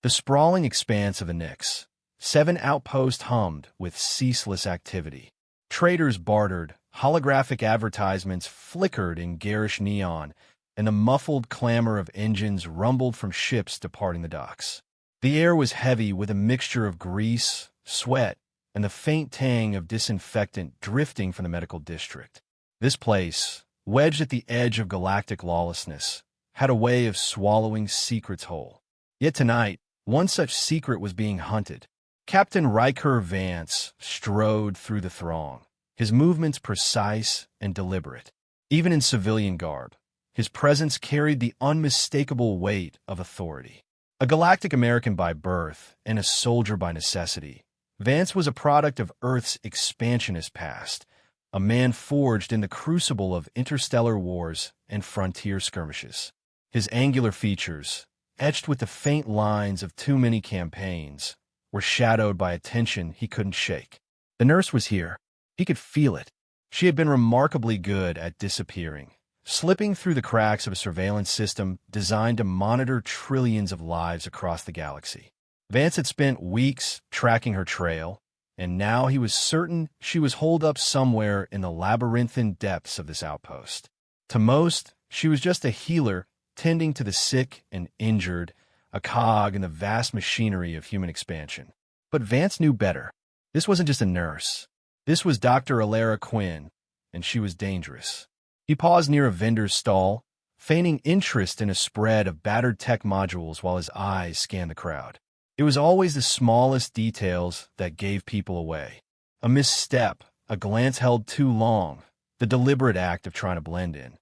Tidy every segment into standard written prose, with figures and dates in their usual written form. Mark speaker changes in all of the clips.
Speaker 1: The sprawling expanse of the Nix. 7 outposts hummed with ceaseless activity. Traders bartered, holographic advertisements flickered in garish neon, and the muffled clamor of engines rumbled from ships departing the docks. The air was heavy with a mixture of grease, sweat, and the faint tang of disinfectant drifting from the medical district. This place, wedged at the edge of galactic lawlessness, had a way of swallowing secrets whole. Yet tonight, one such secret was being hunted. Captain Ryker Vance strode through the throng, his movements precise and deliberate. Even in civilian garb, his presence carried the unmistakable weight of authority. A galactic American by birth and a soldier by necessity, Vance was a product of Earth's expansionist past, a man forged in the crucible of interstellar wars and frontier skirmishes. His angular features, etched with the faint lines of too many campaigns, were shadowed by a tension he couldn't shake. The nurse was here. He could feel it. She had been remarkably good at disappearing, slipping through the cracks of a surveillance system designed to monitor trillions of lives across the galaxy. Vance had spent weeks tracking her trail, and now he was certain she was holed up somewhere in the labyrinthine depths of this outpost. To most, she was just a healer tending to the sick and injured, a cog in the vast machinery of human expansion. But Vance knew better. This wasn't just a nurse. This was Dr. Elara Quinn, and she was dangerous. He paused near a vendor's stall, feigning interest in a spread of battered tech modules while his eyes scanned the crowd. It was always the smallest details that gave people away. A misstep, a glance held too long, the deliberate act of trying to blend in.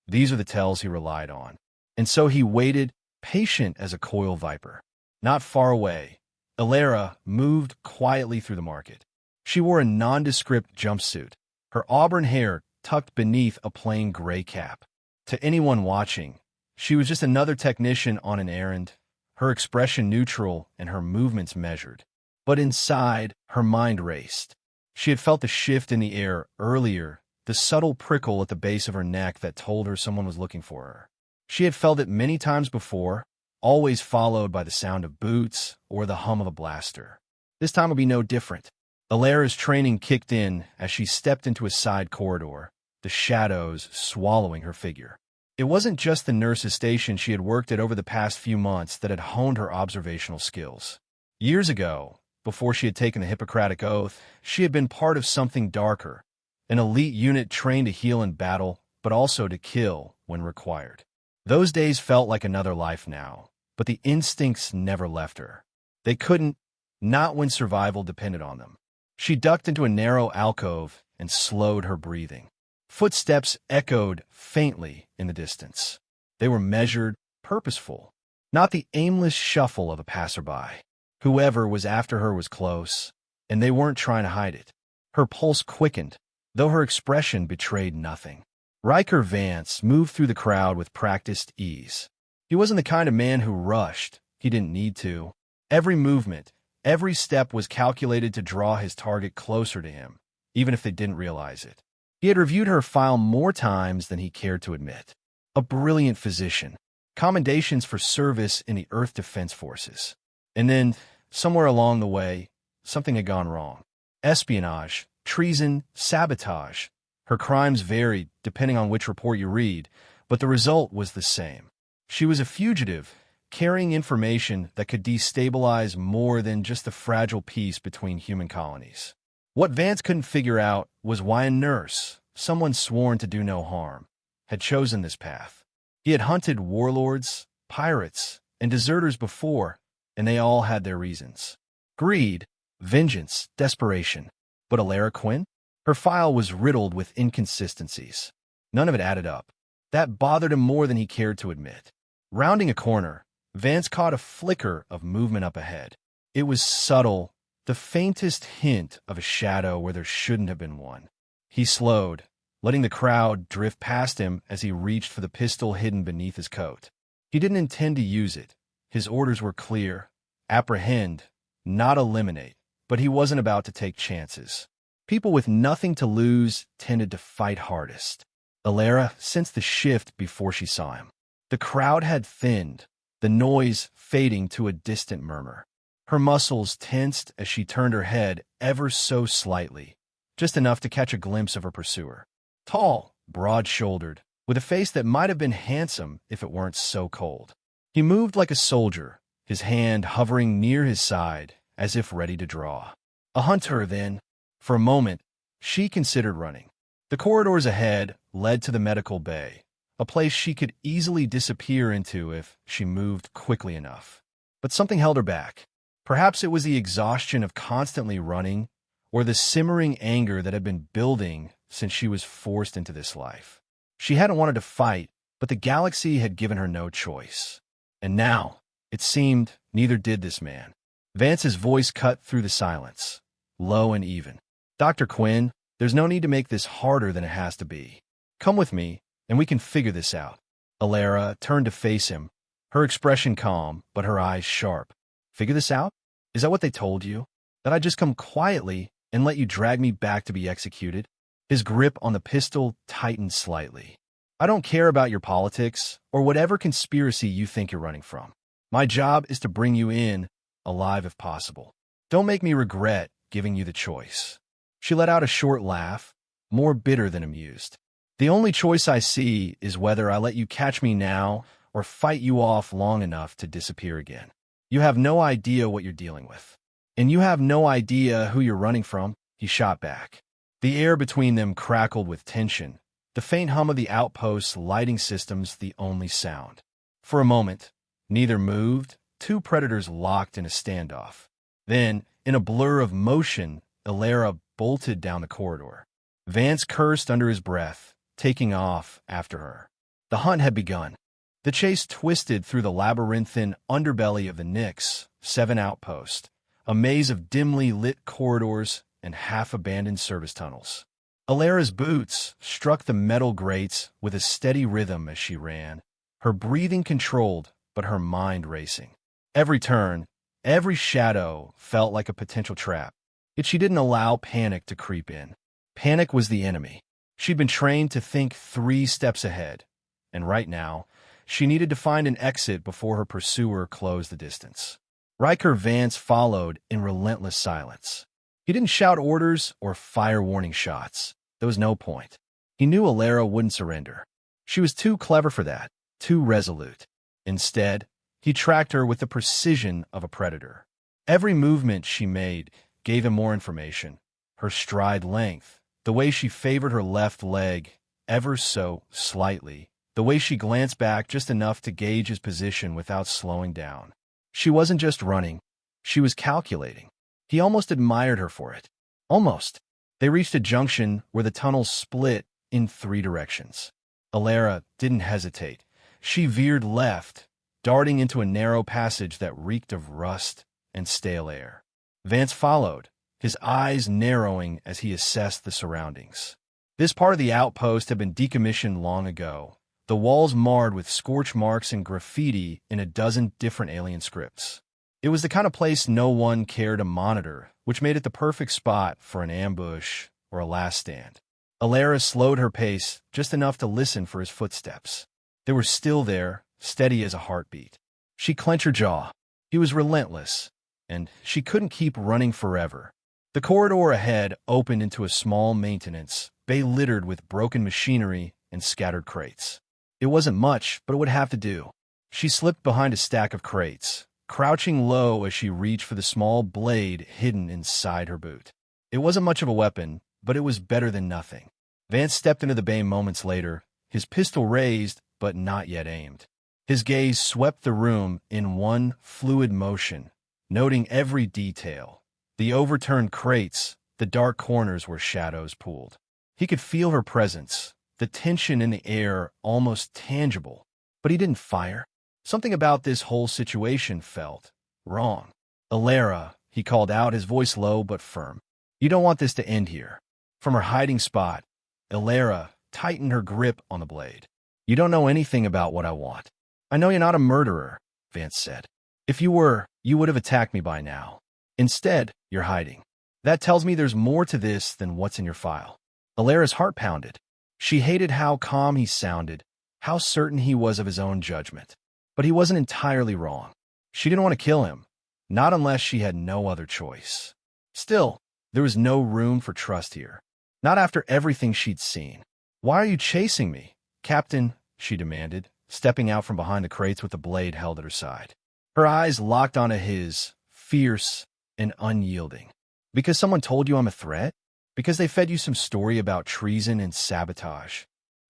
Speaker 1: These are the tells he relied on. And so he waited, patient as a coil viper. Not far away, Elara moved quietly through the market. She wore a nondescript jumpsuit, her auburn hair tucked beneath a plain gray cap. To anyone watching, she was just another technician on an errand, her expression neutral and her movements measured. But inside, her mind raced. She had felt the shift in the air earlier, the subtle prickle at the base of her neck that told her someone was looking for her. She had felt it many times before, always followed by the sound of boots or the hum of a blaster. This time would be no different. Elara's training kicked in as she stepped into a side corridor, the shadows swallowing her figure. It wasn't just the nurse's station she had worked at over the past few months that had honed her observational skills. Years ago, before she had taken the Hippocratic Oath, she had been part of something darker, an elite unit trained to heal in battle, but also to kill when required. Those days felt like another life now, but the instincts never left her. They couldn't, not when survival depended on them. She ducked into a narrow alcove and slowed her breathing. Footsteps echoed faintly in the distance. They were measured, purposeful, not the aimless shuffle of a passerby. Whoever was after her was close, and they weren't trying to hide it. Her pulse quickened, though her expression betrayed nothing. Ryker Vance moved through the crowd with practiced ease. He wasn't the kind of man who rushed. He didn't need to. Every movement, every step was calculated to draw his target closer to him, even if they didn't realize it. He had reviewed her file more times than he cared to admit. A brilliant physician, commendations for service in the Earth Defense Forces. And then, somewhere along the way, something had gone wrong. Espionage, treason, sabotage. Her crimes varied depending on which report you read, but the result was the same. She was a fugitive, carrying information that could destabilize more than just the fragile peace between human colonies. What Vance couldn't figure out was why a nurse, someone sworn to do no harm, had chosen this path. He had hunted warlords, pirates, and deserters before, and they all had their reasons. Greed, vengeance, desperation. But Elara Quinn? Her file was riddled with inconsistencies. None of it added up. That bothered him more than he cared to admit. Rounding a corner, Vance caught a flicker of movement up ahead. It was subtle, the faintest hint of a shadow where there shouldn't have been one. He slowed, letting the crowd drift past him as he reached for the pistol hidden beneath his coat. He didn't intend to use it. His orders were clear. Apprehend, not eliminate. But he wasn't about to take chances. People with nothing to lose tended to fight hardest. Elara sensed the shift before she saw him. The crowd had thinned. the noise fading to a distant murmur. Her muscles tensed as she turned her head ever so slightly, just enough to catch a glimpse of her pursuer. Tall, broad-shouldered, with a face that might have been handsome if it weren't so cold. He moved like a soldier, his hand hovering near his side, as if ready to draw. A hunter, then. For a moment, she considered running. The corridors ahead led to the medical bay, a place she could easily disappear into if she moved quickly enough. But something held her back. Perhaps it was the exhaustion of constantly running, or the simmering anger that had been building since she was forced into this life. She hadn't wanted to fight, but the galaxy had given her no choice. And now, it seemed, neither did this man. Vance's voice cut through the silence, low and even. "Dr. Quinn, there's no need to make this harder than it has to be. Come with me, and we can figure this out." Elara turned to face him, her expression calm, but her eyes sharp. "Figure this out? Is that what they told you? That I'd just come quietly and let you drag me back to be executed?" His grip on the pistol tightened slightly. "I don't care about your politics or whatever conspiracy you think you're running from. My job is to bring you in, alive if possible. Don't make me regret giving you the choice." She let out a short laugh, more bitter than amused. "The only choice I see is whether I let you catch me now or fight you off long enough to disappear again. You have no idea what you're dealing with. And you have no idea who you're running from," he shot back. The air between them crackled with tension, the faint hum of the outpost's lighting systems the only sound. For a moment, neither moved, two predators locked in a standoff. Then, in a blur of motion, Elara bolted down the corridor. Vance cursed under his breath, taking off after her. The hunt had begun. The chase twisted through the labyrinthine underbelly of the Nyx 7 outpost, a maze of dimly lit corridors and half-abandoned service tunnels. Elara's boots struck the metal grates with a steady rhythm as she ran, her breathing controlled but her mind racing. Every turn, every shadow felt like a potential trap, yet she didn't allow panic to creep in. Panic was the enemy. She'd been trained to think 3 steps ahead, and right now, she needed to find an exit before her pursuer closed the distance. Ryker Vance followed in relentless silence. He didn't shout orders or fire warning shots. There was no point. He knew Elara wouldn't surrender. She was too clever for that, too resolute. Instead, he tracked her with the precision of a predator. Every movement she made gave him more information. Her stride length, the way she favored her left leg ever so slightly, the way she glanced back just enough to gauge his position without slowing down. She wasn't just running. She was calculating. He almost admired her for it. Almost. They reached a junction where the tunnels split in 3 directions. Elara didn't hesitate. She veered left, darting into a narrow passage that reeked of rust and stale air. Vance followed, his eyes narrowing as he assessed the surroundings. This part of the outpost had been decommissioned long ago, the walls marred with scorch marks and graffiti in a dozen different alien scripts. It was the kind of place no one cared to monitor, which made it the perfect spot for an ambush or a last stand. Elara slowed her pace just enough to listen for his footsteps. They were still there, steady as a heartbeat. She clenched her jaw. He was relentless, and she couldn't keep running forever. The corridor ahead opened into a small maintenance bay littered with broken machinery and scattered crates. It wasn't much, but it would have to do. She slipped behind a stack of crates, crouching low as she reached for the small blade hidden inside her boot. It wasn't much of a weapon, but it was better than nothing. Vance stepped into the bay moments later, his pistol raised but not yet aimed. His gaze swept the room in one fluid motion, noting every detail. The overturned crates, the dark corners where shadows pooled. He could feel her presence, the tension in the air almost tangible, but he didn't fire. Something about this whole situation felt wrong. "Elara," he called out, his voice low but firm. "You don't want this to end here." From her hiding spot, Elara tightened her grip on the blade. "You don't know anything about what I want." "I know you're not a murderer," Vance said. "If you were, you would have attacked me by now. Instead, you're hiding. That tells me there's more to this than what's in your file." Elara's heart pounded. She hated how calm he sounded, how certain he was of his own judgment. But he wasn't entirely wrong. She didn't want to kill him, not unless she had no other choice. Still, there was no room for trust here. Not after everything she'd seen. "Why are you chasing me, Captain?" she demanded, stepping out from behind the crates with the blade held at her side. Her eyes locked onto his, fierce and unyielding. "Because someone told you I'm a threat? Because they fed you some story about treason and sabotage?"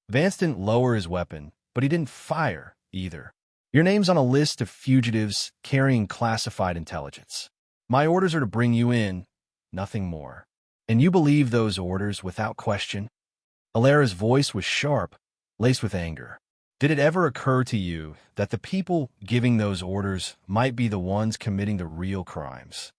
Speaker 1: Vance didn't lower his weapon, but he didn't fire either. "Your name's on a list of fugitives carrying classified intelligence. My orders are to bring you in, nothing more. And you believe those orders without question?" Elara's voice was sharp, laced with anger. "Did it ever occur to you that the people giving those orders might be the ones committing the real crimes?"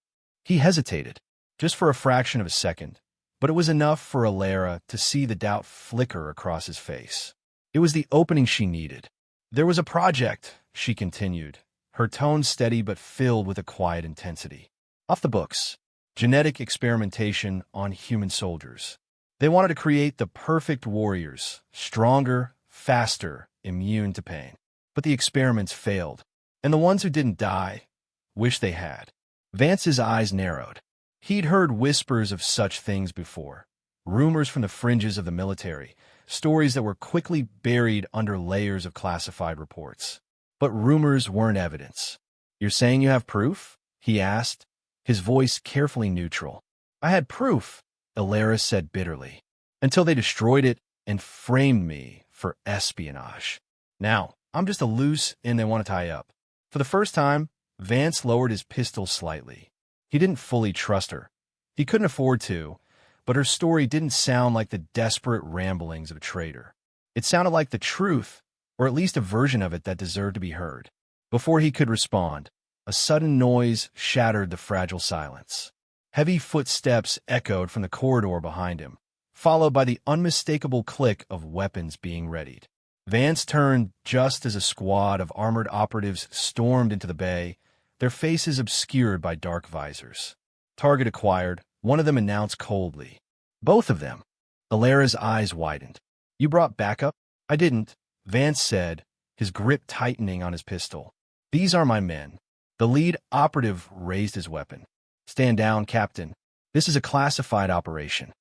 Speaker 1: He hesitated, just for a fraction of a second, but it was enough for Elara to see the doubt flicker across his face. It was the opening she needed. "There was a project," she continued, her tone steady but filled with a quiet intensity. "Off the books. Genetic experimentation on human soldiers. They wanted to create the perfect warriors, stronger, faster, immune to pain. But the experiments failed, and the ones who didn't die wish they had." Vance's eyes narrowed. He'd heard whispers of such things before, rumors from the fringes of the military, stories that were quickly buried under layers of classified reports. But rumors weren't evidence. "You're saying you have proof?" he asked, his voice carefully neutral. "I had proof," Elara said bitterly, "until they destroyed it and framed me for espionage. Now, I'm just a loose end they want to tie up." For the first time, Vance lowered his pistol slightly. He didn't fully trust her. He couldn't afford to, but her story didn't sound like the desperate ramblings of a traitor. It sounded like the truth, or at least a version of it that deserved to be heard. Before he could respond, a sudden noise shattered the fragile silence. Heavy footsteps echoed from the corridor behind him, followed by the unmistakable click of weapons being readied. Vance turned just as a squad of armored operatives stormed into the bay, their faces obscured by dark visors. "Target acquired," one of them announced coldly. "Both of them." Elara's eyes widened. "You brought backup?" "I didn't," Vance said, his grip tightening on his pistol. "These are my men." The lead operative raised his weapon. "Stand down, Captain. This is a classified operation."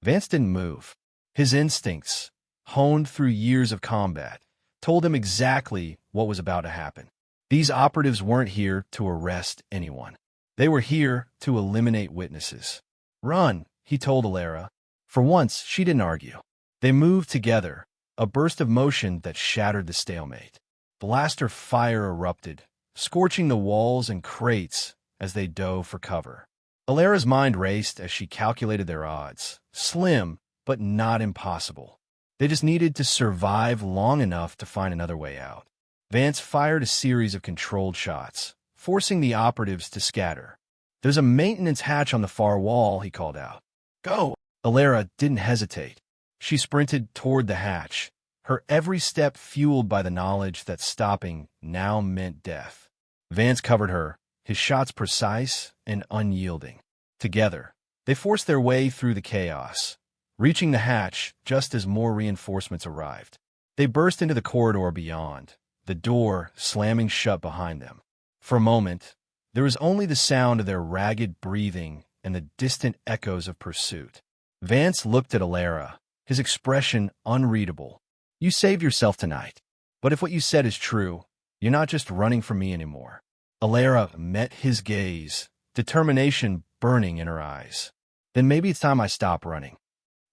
Speaker 1: Vance didn't move. His instincts, honed through years of combat, told him exactly what was about to happen. These operatives weren't here to arrest anyone. They were here to eliminate witnesses. "Run," he told Elara. For once, she didn't argue. They moved together, a burst of motion that shattered the stalemate. Blaster fire erupted, scorching the walls and crates as they dove for cover. Elara's mind raced as she calculated their odds. Slim, but not impossible. They just needed to survive long enough to find another way out. Vance fired a series of controlled shots, forcing the operatives to scatter. "There's a maintenance hatch on the far wall," he called out. "Go!" Elara didn't hesitate. She sprinted toward the hatch, her every step fueled by the knowledge that stopping now meant death. Vance covered her, his shots precise and unyielding. Together, they forced their way through the chaos, reaching the hatch just as more reinforcements arrived. They burst into the corridor beyond, the door slamming shut behind them. For a moment, there was only the sound of their ragged breathing and the distant echoes of pursuit. Vance looked at Elara, his expression unreadable. "You saved yourself tonight. But if what you said is true, you're not just running from me anymore." Elara met his gaze, determination burning in her eyes. "Then maybe it's time I stop running."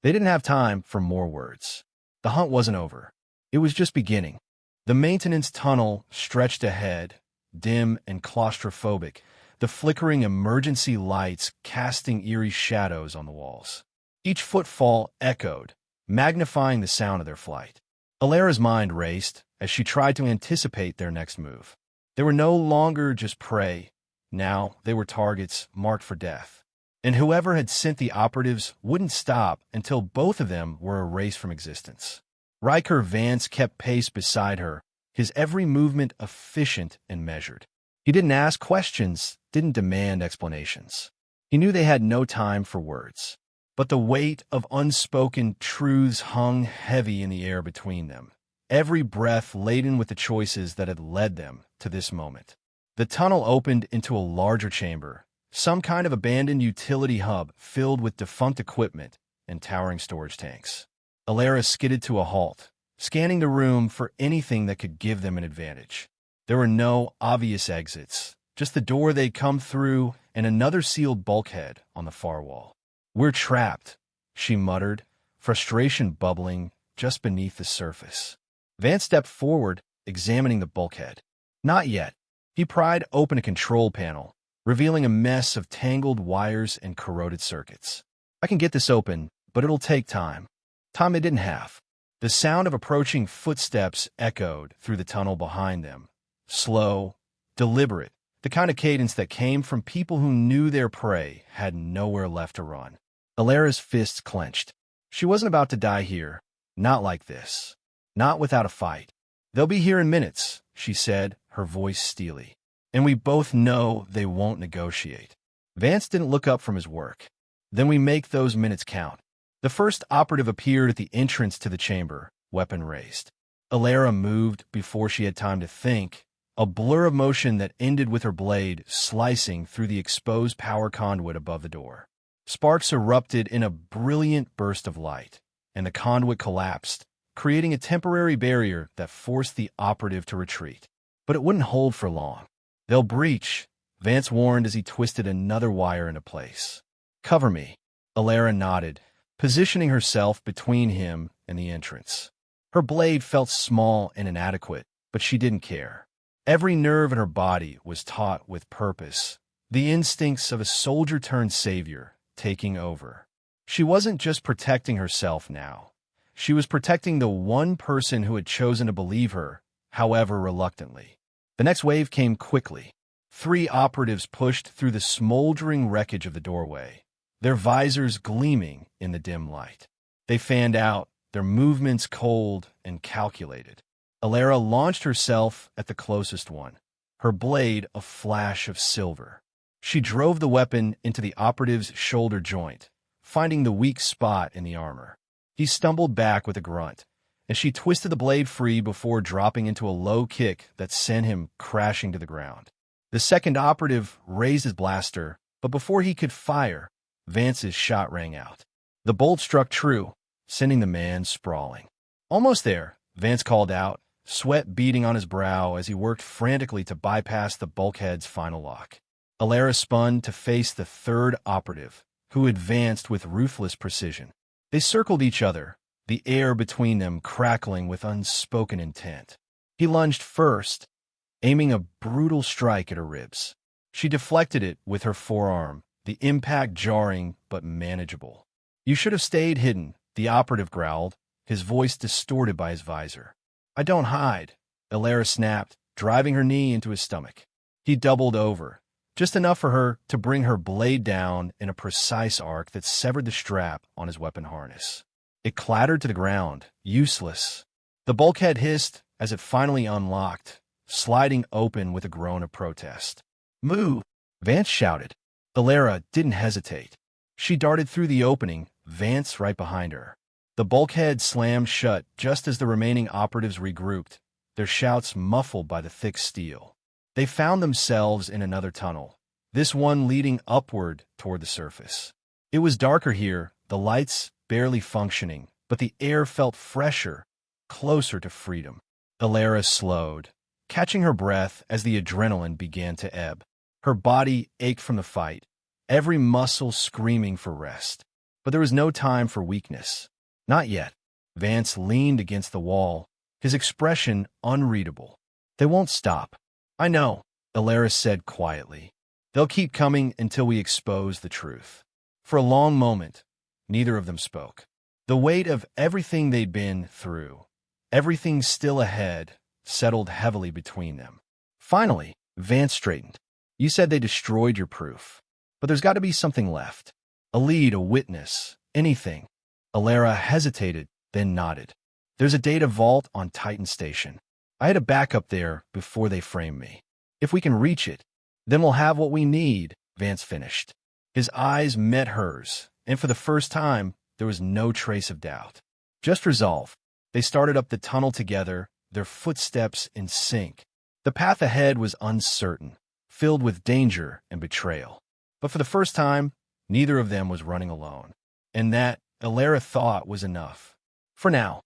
Speaker 1: They didn't have time for more words. The hunt wasn't over. It was just beginning. The maintenance tunnel stretched ahead, dim and claustrophobic, the flickering emergency lights casting eerie shadows on the walls. Each footfall echoed, magnifying the sound of their flight. Elara's mind raced as she tried to anticipate their next move. They were no longer just prey. Now they were targets marked for death. And whoever had sent the operatives wouldn't stop until both of them were erased from existence. Ryker Vance kept pace beside her, his every movement efficient and measured. He didn't ask questions, didn't demand explanations. He knew they had no time for words. But the weight of unspoken truths hung heavy in the air between them. every breath laden with the choices that had led them to this moment. The tunnel opened into a larger chamber, some kind of abandoned utility hub filled with defunct equipment and towering storage tanks. Elara skidded to a halt, scanning the room for anything that could give them an advantage. There were no obvious exits, just the door they'd come through and another sealed bulkhead on the far wall. "We're trapped," she muttered, frustration bubbling just beneath the surface. Vance stepped forward, examining the bulkhead. Not yet. He pried open a control panel, revealing a mess of tangled wires and corroded circuits. "I can get this open, but it'll take time." Time they didn't have. The sound of approaching footsteps echoed through the tunnel behind them. Slow, deliberate, the kind of cadence that came from people who knew their prey had nowhere left to run. Elara's fists clenched. She wasn't about to die here. Not like this. Not without a fight. "They'll be here in minutes," she said, her voice steely. "And we both know they won't negotiate." Vance didn't look up from his work. "Then we make those minutes count." The first operative appeared at the entrance to the chamber, weapon raised. Elara moved before she had time to think, a blur of motion that ended with her blade slicing through the exposed power conduit above the door. Sparks erupted in a brilliant burst of light, and the conduit collapsed, creating a temporary barrier that forced the operative to retreat. But it wouldn't hold for long. "They'll breach," Vance warned as he twisted another wire into place. "Cover me." Elara nodded, positioning herself between him and the entrance. Her blade felt small and inadequate, but she didn't care. Every nerve in her body was taut with purpose, the instincts of a soldier-turned-savior taking over. She wasn't just protecting herself now. She was protecting the one person who had chosen to believe her, however reluctantly. The next wave came quickly. 3 operatives pushed through the smoldering wreckage of the doorway, their visors gleaming in the dim light. They fanned out, their movements cold and calculated. Elara launched herself at the closest one, her blade a flash of silver. She drove the weapon into the operative's shoulder joint, finding the weak spot in the armor. He stumbled back with a grunt, and she twisted the blade free before dropping into a low kick that sent him crashing to the ground. The second operative raised his blaster, but before he could fire, Vance's shot rang out. The bolt struck true, sending the man sprawling. "Almost there," Vance called out, sweat beading on his brow as he worked frantically to bypass the bulkhead's final lock. Elara spun to face the third operative, who advanced with ruthless precision. They circled each other, the air between them crackling with unspoken intent. He lunged first, aiming a brutal strike at her ribs. She deflected it with her forearm, the impact jarring but manageable. "You should have stayed hidden," the operative growled, his voice distorted by his visor. "I don't hide," Elara snapped, driving her knee into his stomach. He doubled over, just enough for her to bring her blade down in a precise arc that severed the strap on his weapon harness. It clattered to the ground, useless. The bulkhead hissed as it finally unlocked, sliding open with a groan of protest. "Move!" Vance shouted. Elara didn't hesitate. She darted through the opening, Vance right behind her. The bulkhead slammed shut just as the remaining operatives regrouped, their shouts muffled by the thick steel. They found themselves in another tunnel, this one leading upward toward the surface. It was darker here, the lights barely functioning, but the air felt fresher, closer to freedom. Elara slowed, catching her breath as the adrenaline began to ebb. Her body ached from the fight, every muscle screaming for rest. But there was no time for weakness. Not yet. Vance leaned against the wall, his expression unreadable. "They won't stop." "I know," Elara said quietly. "They'll keep coming until we expose the truth." For a long moment, neither of them spoke. The weight of everything they'd been through, everything still ahead, settled heavily between them. Finally, Vance straightened. "You said they destroyed your proof, but there's got to be something left. A lead, a witness, anything." Elara hesitated, then nodded. "There's a data vault on Titan Station. I had a backup there before they framed me. If we can reach it, then we'll have what we need," Vance finished. His eyes met hers, and for the first time, there was no trace of doubt. Just resolve. They started up the tunnel together, their footsteps in sync. The path ahead was uncertain, filled with danger and betrayal. But for the first time, neither of them was running alone. And that, Elara thought, was enough. For now.